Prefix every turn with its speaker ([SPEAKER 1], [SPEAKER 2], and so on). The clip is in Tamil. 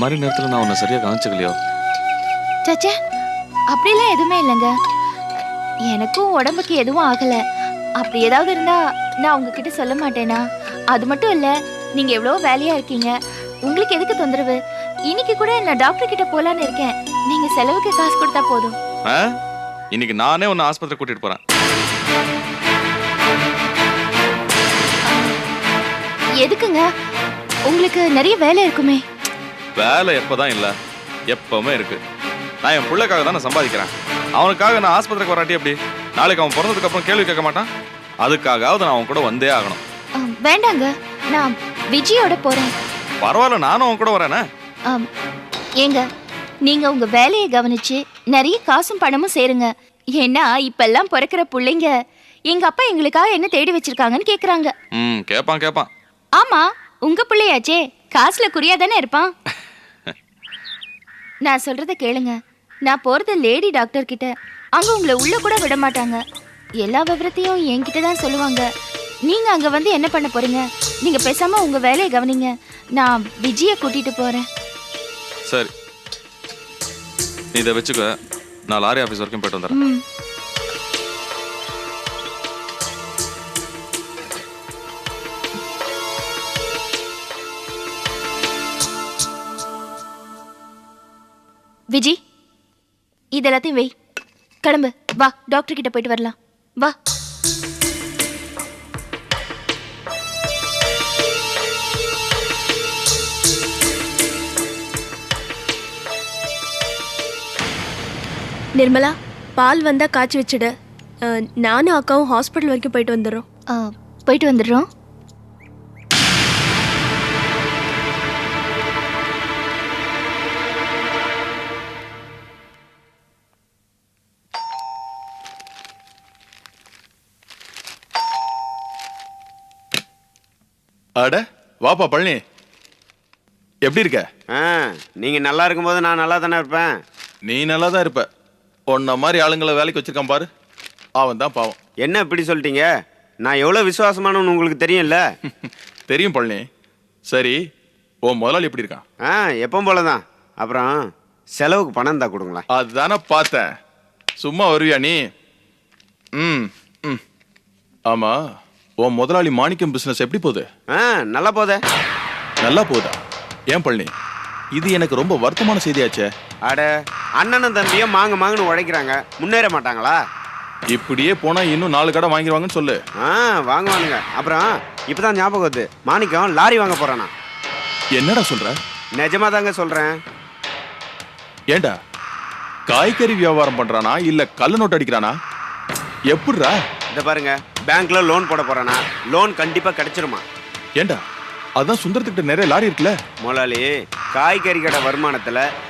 [SPEAKER 1] மாதிரி நேரத்துல நான் உன்னை சரியா கவனிச்சுக்கலையோ?
[SPEAKER 2] சச்சே, அப்படிலாம் எதுவுமே இல்லைங்க. எனக்கும் உடம்புக்கு எதுவும் ஆகல. அப்படி ஏதாவது இருந்தா நான் உங்ககிட்ட சொல்ல மாட்டேனா? அது மட்டும் இல்ல, நீங்க எவ்வளவு வேலையா இருக்கீங்க, உங்களுக்கு எதுக்கு தொந்தரவு? இன்னைக்கு கூட நான் டாக்டர் கிட்ட போலான்னு இருக்கேன். நீங்க செலவுக்கு காசு கொடுத்தா போதும்.
[SPEAKER 1] இன்னைக்கு நானே உன்னை ஆஸ்பத்திரி கூட்டிட்டு போறேன்.
[SPEAKER 2] எதுக்குங்க? உங்களுக்கு நிறைய வேலை இருக்குமே.
[SPEAKER 1] வேலை எப்பதான் இல்ல, எப்பவுமே இருக்கு. நான் என் பிள்ளைக்காக தான் சம்பாதிக்கிறேன். அவனுக்காக நான் ஆஸ்பத்திரிக்கு வராட்டி எப்படி? நாளைக்கு அவன் பிறந்ததுக்கு அப்புறம் கேள்வி கேட்க மாட்டான். அதுக்காகவது நான் அவன் கூட வந்தே ஆகணும்.
[SPEAKER 2] வேண்டாங்க, நான் விஜயோட போறேன்.
[SPEAKER 1] பரவாயில்ல, நானும் அவன் கூட வரேனே.
[SPEAKER 2] ஏங்க, நீங்க உங்க வேலையை கவனிச்சு நிறைய காசும் பணமும் சேருங்க. ஏன்னா இப்பெல்லாம் பிறக்கிற பிள்ளைங்க எங்க அப்பா எங்களுக்காக என்ன தேடி வச்சிருக்காங்கன்னு கேக்குறாங்க.
[SPEAKER 1] கேப்பான்.
[SPEAKER 2] ஆமா, உங்க பிள்ளையாச்சே, காசுல குறியாதானே இருப்பான். நான் சொல்றத கேளுங்க. நான் போறது லேடி டாக்டர் கிட்ட. அங்க உங்களை உள்ள கூட விட மாட்டாங்க. எல்லா விவரத்தையும் என்கிட்ட தான் சொல்லுவாங்க. நீங்க அங்க வந்து என்ன பண்ண போறீங்க? நீங்க பேசாம உங்க வேலையை கவனிங்க. நான் விஜய கூட்டிட்டு போறேன்.
[SPEAKER 1] சரி, நீ இதை வச்சுக்க. நான் லாரி ஆபீஸ் வரைக்கும் போயிட்டு வந்துடுறேன்.
[SPEAKER 2] விஜி, இதெல்லாத்தையும் வை. கிளம்பு, வா, டாக்டர் கிட்ட போயிட்டு வரலாம். வா.
[SPEAKER 3] நிர்மலா, பால் வந்தா காய்ச்சி வச்சுடு. நானும் அக்காவும் ஹாஸ்பிட்டல் வரைக்கும் போயிட்டு வந்துடுறோம்.
[SPEAKER 2] போயிட்டு வந்துடுறோம்.
[SPEAKER 4] அட வாப்பா பழனி, எப்படி இருக்க?
[SPEAKER 5] நீங்க நல்லா இருக்கும்போது நான் நல்லா தானே இருப்பேன்.
[SPEAKER 4] நீ நல்லா தான் இருப்ப. உன்ன மாதிரி ஆளுங்களை வேலைக்கு வச்சிருக்கான் பாரு, அவன் தான் பாவம்.
[SPEAKER 5] என்ன இப்படி சொல்லிட்டீங்க? நான் எவ்வளோ விசுவாசமானவன்னு உங்களுக்கு தெரியும்ல.
[SPEAKER 4] தெரியும் பழனி. சரி, உன் முதலாளி எப்படி இருக்கான்?
[SPEAKER 5] எப்பவும் போல தான். அப்புறம் செலவுக்கு பணம் தான் கொடுங்களேன்.
[SPEAKER 4] அதுதானே பார்த்தேன். சும்மா வருவியா நீ? ஆமா, உன் முதலாளி மாணிக்கம் பிசினஸ் எப்படி போகுது?
[SPEAKER 5] நல்லா போதே.
[SPEAKER 4] நல்லா போகுதா? ஏன் பழனி, இது எனக்கு ரொம்ப வருத்தமான செய்தியாச்சே.
[SPEAKER 5] அட, அண்ணனும் தம்பியும் மாங்குன்னு உழைக்கிறாங்க, முன்னேற மாட்டாங்களா?
[SPEAKER 4] இப்படியே போனா இன்னும் 4 கடை வாங்கிடுவாங்கன்னு சொல்லு.
[SPEAKER 5] வாங்குவானுங்க. அப்புறம் இப்பதான் ஞாபகம் வருது, மாணிக்கம் லாரி வாங்க போறானா.
[SPEAKER 4] என்னடா சொல்ற?
[SPEAKER 5] நிஜமா தாங்க சொல்றேன்.
[SPEAKER 4] ஏண்டா, காய்கறி வியாபாரம் பண்றானா இல்ல கள்ள நோட்டு அடிக்கிறானா? எப்படிரா?
[SPEAKER 5] இத பாருங்க, பேங்க்ல லோன் போட போறானா. லோன் கண்டிப்பா கிடைச்சிருமா.
[SPEAKER 4] ஏண்டா, அதான் சுந்தரத்துக்கிட்ட நிறைய லாரி இருக்குல்ல.
[SPEAKER 5] முதலாளி, காய்கறி கடை வருமானத்துல